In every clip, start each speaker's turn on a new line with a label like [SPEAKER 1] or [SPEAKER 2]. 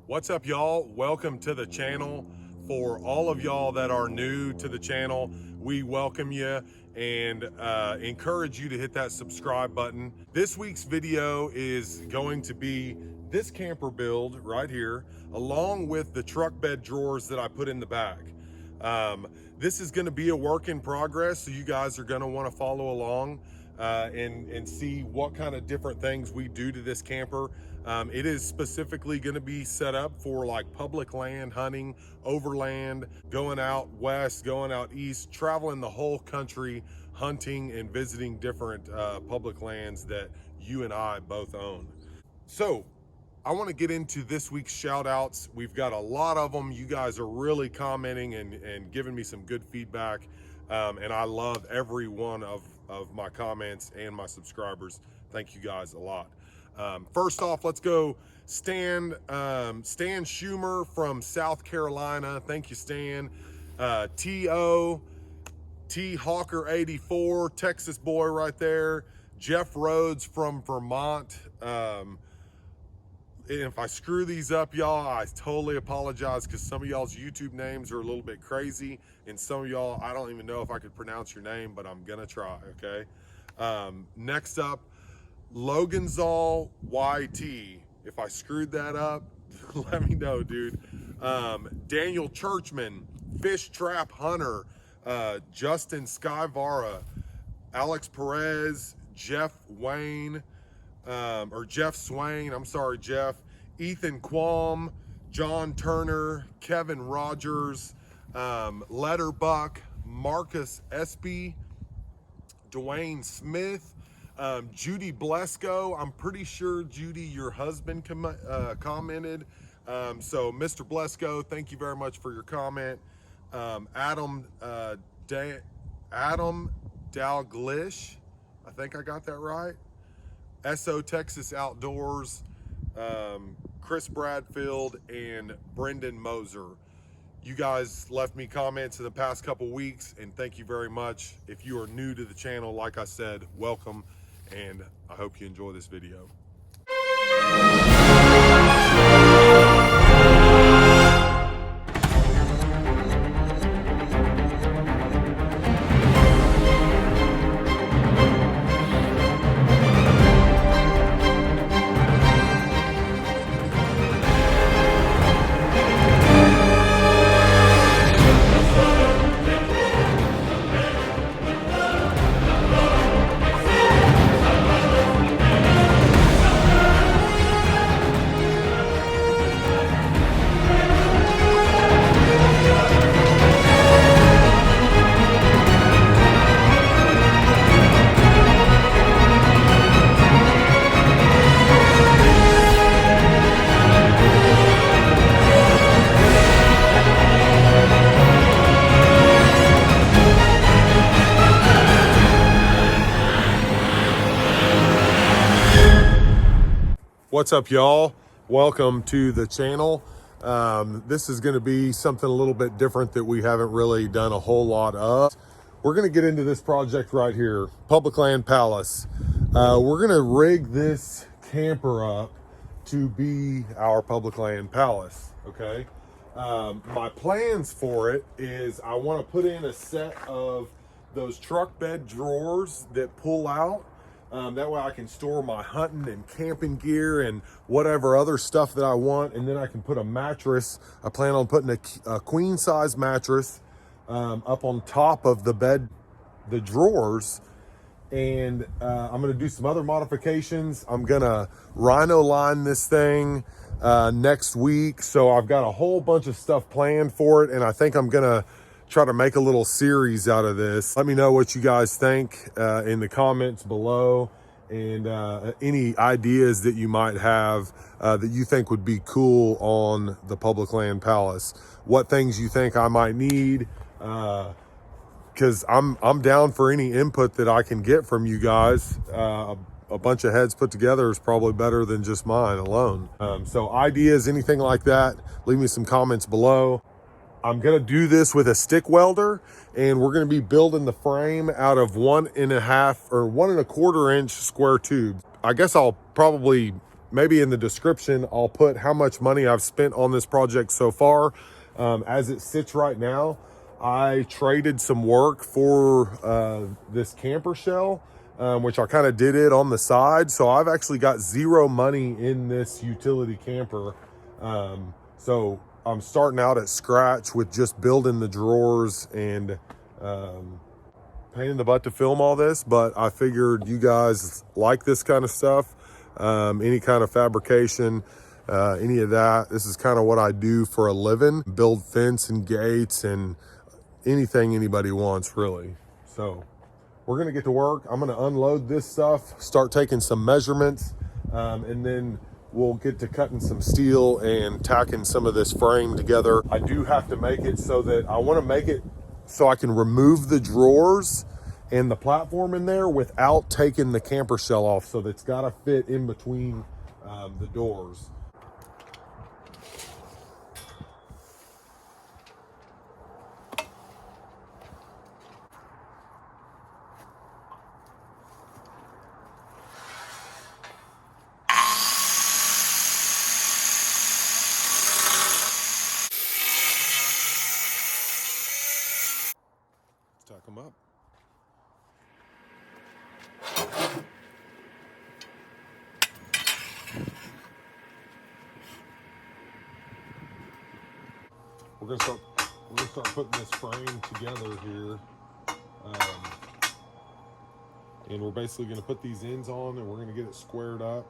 [SPEAKER 1] What's up, y'all? Welcome to the channel. For all of y'all that are new to the channel, we welcome you and encourage you to hit that subscribe button. This week's video is going to be this camper build right here, along with the truck bed drawers that I put in the back. This is going to be a work in progress, so you guys are going to want to follow along and see what kind of different things we do to this camper. It is specifically going to be set up for like public land hunting, overland, going out west, going out east, traveling the whole country, hunting and visiting different public lands that you and I both own. So I want to get into this week's shout outs. We've got a lot of them. You guys are really commenting and giving me some good feedback. And I love every one of my comments and my subscribers. Thank you guys a lot. First off, let's go Stan Schumer from South Carolina. Thank you, Stan. T.O. T Hawker 84, Texas boy right there. Jeff Rhodes from Vermont. If I screw these up, y'all, I totally apologize, because some of y'all's YouTube names are a little bit crazy, and some of y'all, I don't even know if I could pronounce your name, but I'm gonna try, okay? Next up, Loganzal YT. If I screwed that up, let me know, dude. Daniel Churchman, Fish Trap Hunter, Justin Skyvara, Alex Perez, Jeff Wayne, or Jeff Swain, I'm sorry, Jeff, Ethan Qualm, John Turner, Kevin Rogers, Letterbuck, Marcus Espy, Dwayne Smith, Judy Blesko. I'm pretty sure, Judy, your husband commented. So Mr. Blesko, thank you very much for your comment. Adam Dalglish, I think I got that right. SO Texas Outdoors, Chris Bradfield, and Brendan Moser. You guys left me comments in the past couple weeks, and thank you very much. If you are new to the channel, like I said, welcome, and I hope you enjoy this video. What's up, y'all? Welcome to the channel. This is going to be something a little bit different that we haven't really done a whole lot of. We're going to get into this project right here, Public Land Palace. We're going to rig this camper up to be our Public Land Palace, okay? My plans for it is I want to put in a set of those truck bed drawers that pull out. That way I can store my hunting and camping gear and whatever other stuff that I want. And then I can put a mattress. I plan on putting a queen size mattress up on top of the bed, the drawers. And I'm going to do some other modifications. I'm going to rhino line this thing next week. So I've got a whole bunch of stuff planned for it. And I think I'm going to try to make a little series out of this. Let me know what you guys think in the comments below, and any ideas that you might have that you think would be cool on the Public Land Palace. What things you think I might need, because I'm down for any input that I can get from you guys. A bunch of heads put together is probably better than just mine alone. So ideas, anything like that, leave me some comments below. I'm gonna do this with a stick welder, and we're gonna be building the frame out of 1.5 or 1.25 inch square tubes. I guess I'll probably maybe in the description, I'll put how much money I've spent on this project so far. As it sits right now, I traded some work for this camper shell, which I kind of did it on the side. So I've actually got zero money in this utility camper. So I'm starting out at scratch with just building the drawers and pain in the butt to film all this, but I figured you guys like this kind of stuff, any kind of fabrication, any of that. This is kind of what I do for a living, build fence and gates and anything anybody wants, really. So we're gonna get to work. I'm gonna unload this stuff, start taking some measurements, and then we'll get to cutting some steel and tacking some of this frame together. I do have to make it so that I want to make it so I can remove the drawers and the platform in there without taking the camper shell off. So that's got to fit in between the doors. Let's tack them up. We're gonna start putting this frame together here, and we're basically gonna put these ends on, and we're gonna get it squared up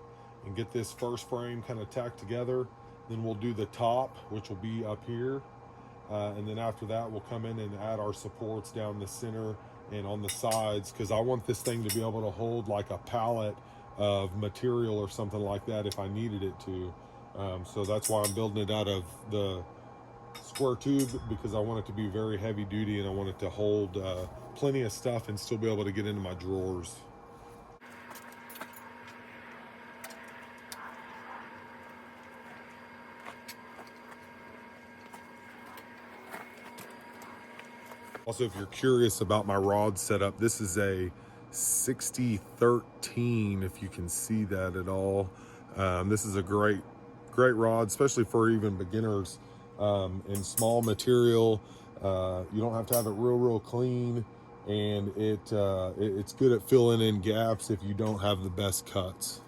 [SPEAKER 1] and get this first frame kind of tacked together. Then we'll do the top, which will be up here, and then after that we'll come in and add our supports down the center and on the sides, because I want this thing to be able to hold like a pallet of material or something like that if I needed it to. So that's why I'm building it out of the square tube, because I want it to be very heavy duty and I want it to hold plenty of stuff and still be able to get into my drawers. Also, if you're curious about my rod setup, this is a 6013, if you can see that at all. This is a great rod, especially for even beginners. In small material, you don't have to have it real clean, and it's good at filling in gaps if you don't have the best cuts.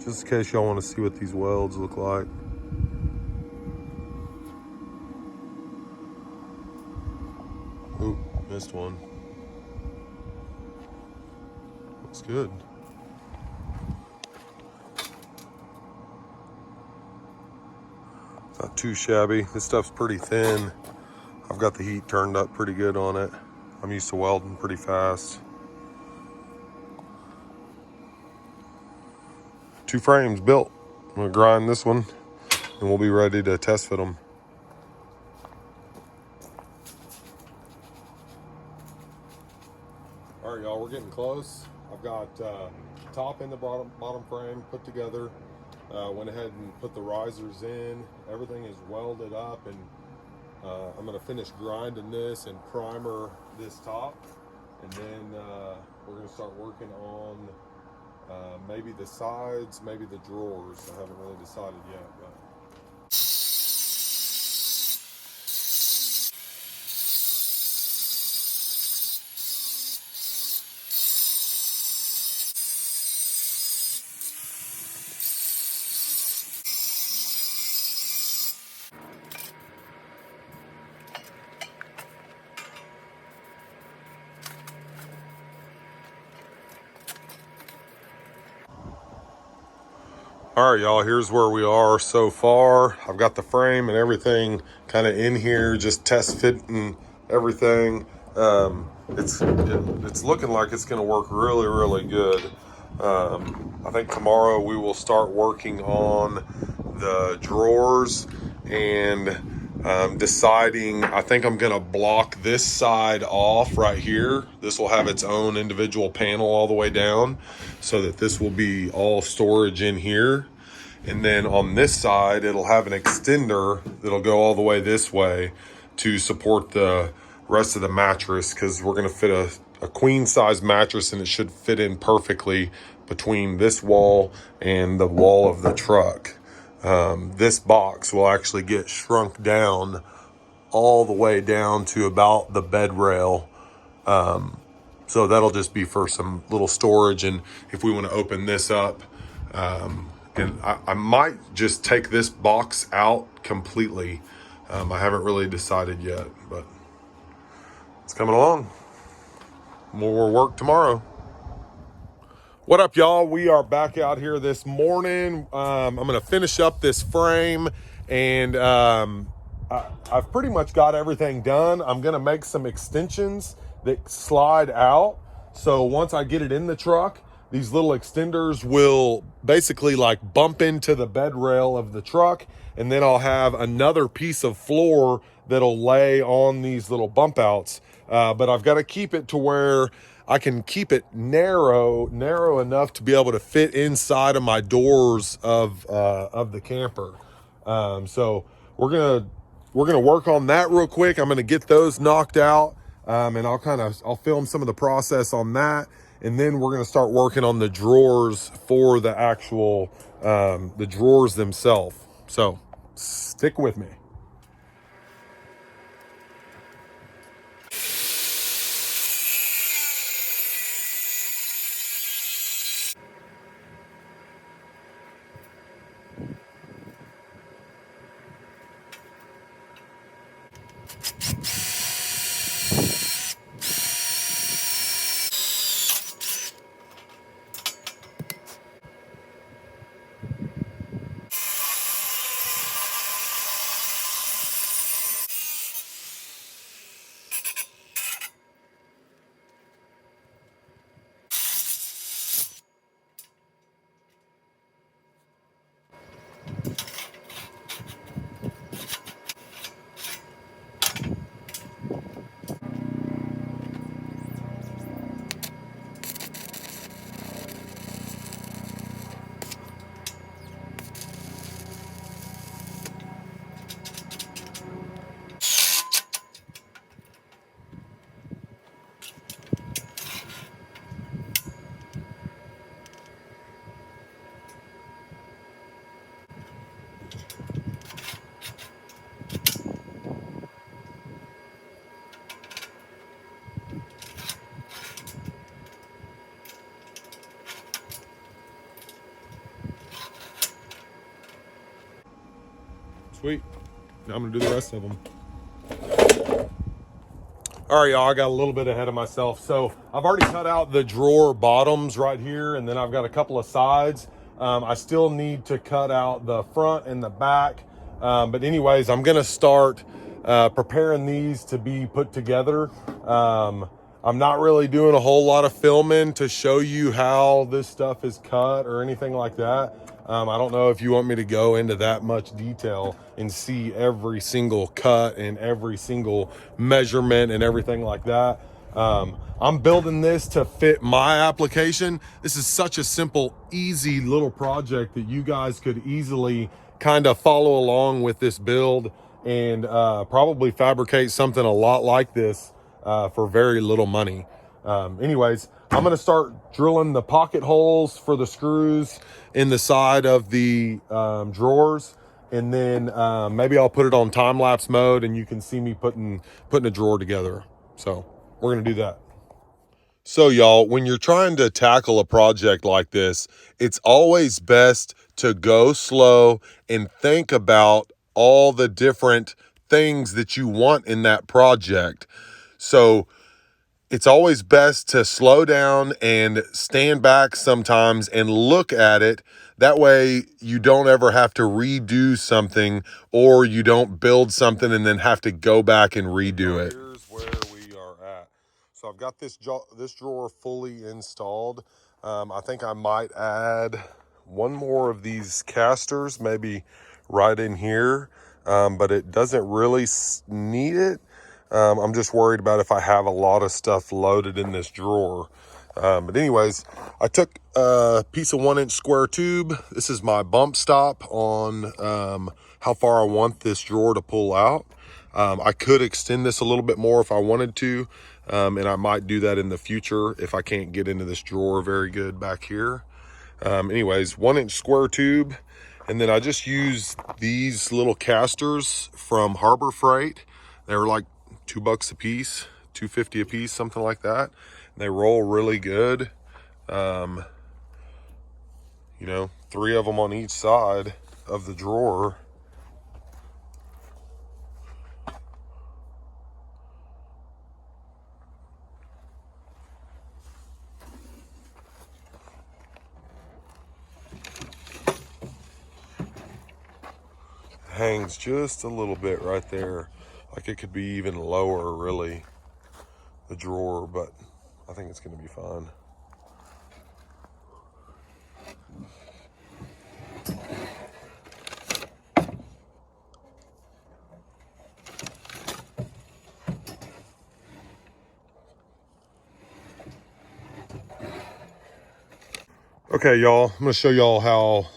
[SPEAKER 1] Just in case y'all want to see what these welds look like. Ooh, missed one. Looks good. Not too shabby. This stuff's pretty thin. I've got the heat turned up pretty good on it. I'm used to welding pretty fast. 2 frames built. I'm gonna grind this one and we'll be ready to test fit them. All right, y'all, we're getting close. I've I've got top and the bottom frame put together. Went ahead and put the risers in. Everything is welded up, and I'm going to finish grinding this and primer this top, and then we're going to start working on maybe the sides, maybe the drawers. I haven't really decided yet, but all right, y'all, here's where we are so far. I've got the frame and everything kind of in here, just test fitting everything. It's looking like it's going to work really, really good. I think tomorrow we will start working on the drawers and deciding. I think I'm going to block this side off right here. This will have its own individual panel all the way down, so that this will be all storage in here. And then on this side, it'll have an extender that'll go all the way this way to support the rest of the mattress, because we're going to fit a queen size mattress, and it should fit in perfectly between this wall and the wall of the truck. This box will actually get shrunk down all the way down to about the bed rail. So that'll just be for some little storage. And if we want to open this up, and I might just take this box out completely. I haven't really decided yet, but it's coming along. More work tomorrow. What up, y'all? We are back out here this morning. I'm going to finish up this frame, and I've pretty much got everything done. I'm going to make some extensions that slide out. So once I get it in the truck, these little extenders will basically like bump into the bed rail of the truck, and then I'll have another piece of floor that'll lay on these little bump outs. But I've got to keep it to where I can keep it narrow enough to be able to fit inside of my doors of the camper. So we're gonna work on that real quick. I'm gonna get those knocked out, and I'll film some of the process on that, and then we're gonna start working on the drawers for the actual the drawers themselves. So stick with me. Sweet. Now I'm gonna do the rest of them. All right, y'all, I got a little bit ahead of myself. So I've already cut out the drawer bottoms right here, and then I've got a couple of sides. I still need to cut out the front and the back. But anyways, I'm gonna start preparing these to be put together. I'm not really doing a whole lot of filming to show you how this stuff is cut or anything like that. I don't know if you want me to go into that much detail and see every single cut and every single measurement and everything like that. I'm building this to fit my application. This is such a simple, easy little project that you guys could easily kind of follow along with this build and probably fabricate something a lot like this for very little money. Anyways, I'm going to start drilling the pocket holes for the screws in the side of the drawers. And then maybe I'll put it on time-lapse mode and you can see me putting a drawer together. So we're going to do that. So y'all, when you're trying to tackle a project like this, it's always best to go slow and think about all the different things that you want in that project. So it's always best to slow down and stand back sometimes and look at it. That way you don't ever have to redo something, or you don't build something and then have to go back and redo it. Here's where we are at. So I've got this drawer fully installed. I think I might add one more of these casters, maybe right in here, but it doesn't really need it. I'm just worried about if I have a lot of stuff loaded in this drawer. But anyways, I took a piece of 1-inch square tube. This is my bump stop on how far I want this drawer to pull out. I could extend this a little bit more if I wanted to, and I might do that in the future if I can't get into this drawer very good back here. Anyways, 1-inch square tube. And then I just used these little casters from Harbor Freight. They were like $2 a piece, $2.50 a piece, something like that. And they roll really good. You know, 3 of them on each side of the drawer. Hangs just a little bit right there. Like it could be even lower, really, the drawer, but I think it's going to be fine. Okay, y'all, I'm going to show y'all how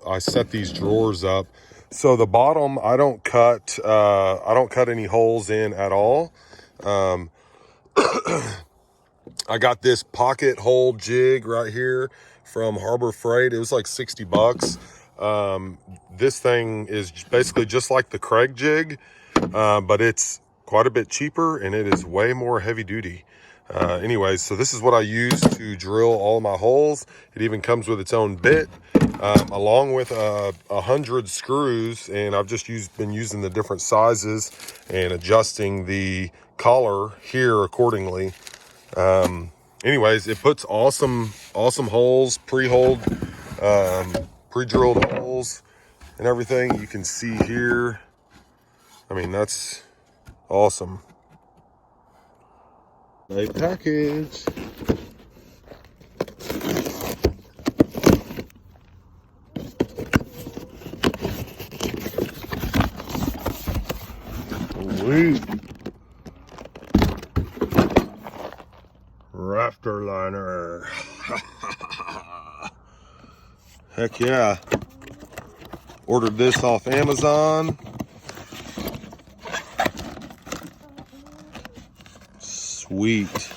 [SPEAKER 1] I set these drawers up. So the bottom, I don't cut any holes in at all. I got this pocket hole jig right here from Harbor Freight. It was like 60 bucks. This thing is basically just like the Craig jig, but it's quite a bit cheaper and it is way more heavy duty. Anyways, so this is what I use to drill all my holes. It even comes with its own bit, along with 100 screws, and I've just been using the different sizes and adjusting the collar here accordingly. Anyways, it puts awesome holes, pre-drilled holes and everything. You can see here. I mean, that's awesome. A package. Sweet. Raptor Liner. Heck yeah. Ordered this off Amazon. Sweet.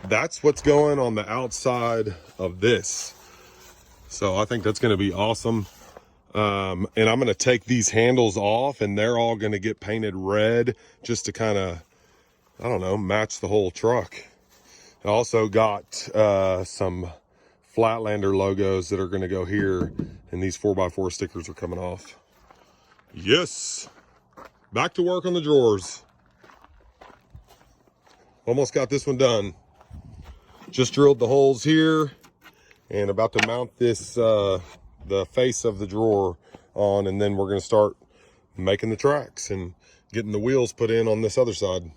[SPEAKER 1] That's what's going on the outside of this. So I think that's going to be awesome. And I'm going to take these handles off and they're all going to get painted red just to kind of, I don't know, match the whole truck. I also got some Flatlander logos that are going to go here, and these 4x4 stickers are coming off. Yes. Back to work on the drawers. Almost got this one done. Just drilled the holes here and about to mount this, the face of the drawer on, and then we're going to start making the tracks and getting the wheels put in on this other side.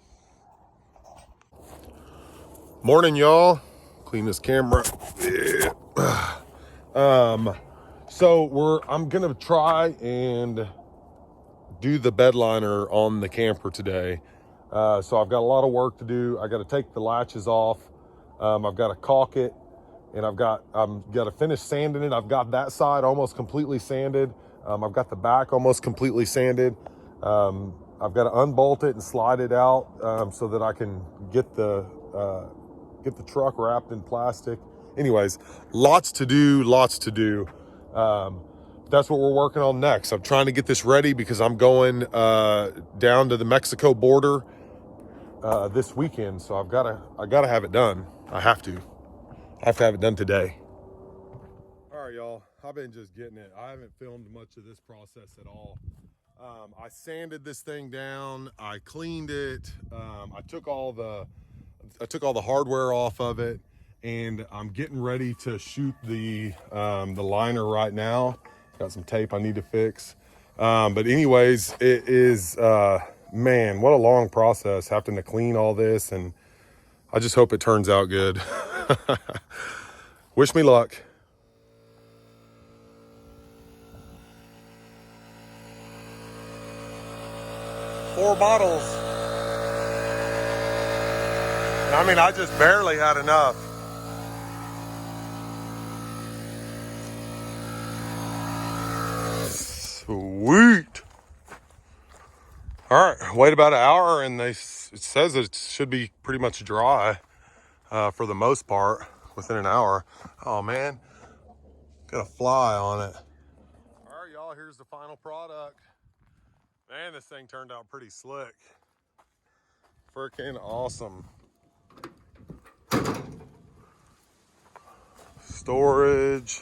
[SPEAKER 1] Morning, y'all. Clean this camera. So I'm going to try and do the bed liner on the camper today. So I've got a lot of work to do. I got to take the latches off. I've got to caulk it, and I've got to finish sanding it. I've got that side almost completely sanded. I've got the back almost completely sanded. I've got to unbolt it and slide it out so that I can get the truck wrapped in plastic. Anyways, lots to do, lots to do. That's what we're working on next. I'm trying to get this ready because I'm going down to the Mexico border this weekend. So I gotta have it done. I have to have it done today. All right, y'all, I've been just getting it. I haven't filmed much of this process at all. I sanded this thing down. I cleaned it. I took all the hardware off of it, and I'm getting ready to shoot the liner right now. Got some tape I need to fix. But anyways, it is, man, what a long process having to clean all this, and I just hope it turns out good. Wish me luck. Four bottles. I mean, I just barely had enough. Sweet. All right, wait about an hour, and it says it should be pretty much dry for the most part within an hour. Oh man, got a fly on it. All right, y'all, here's the final product. Man, this thing turned out pretty slick. Freaking awesome. Storage.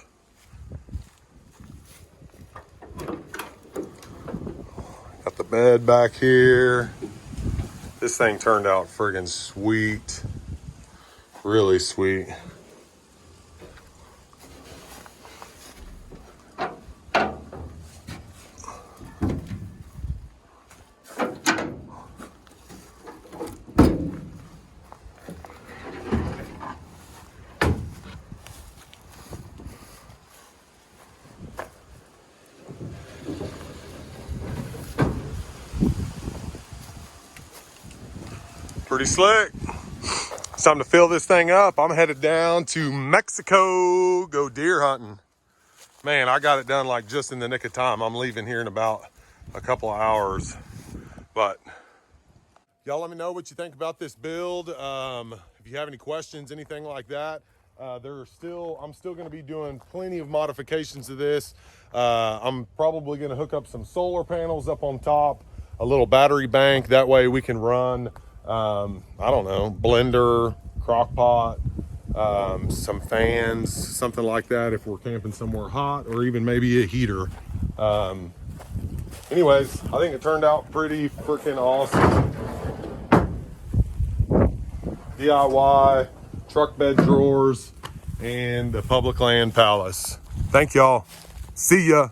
[SPEAKER 1] Got the bed back here. This thing turned out friggin' sweet. Really sweet. Pretty slick. It's time to fill this thing up. I'm headed down to Mexico, go deer hunting. Man, I got it done like just in the nick of time. I'm leaving here in about a couple of hours. But y'all let me know what you think about this build. If you have any questions, anything like that, I'm still gonna be doing plenty of modifications to this. I'm probably gonna hook up some solar panels up on top, a little battery bank. That way we can run, I don't know, blender, crock pot, some fans, something like that if we're camping somewhere hot, or even maybe a heater. Anyways, I think it turned out pretty freaking awesome. DIY, truck bed drawers, and the public land palace. Thank y'all. See ya.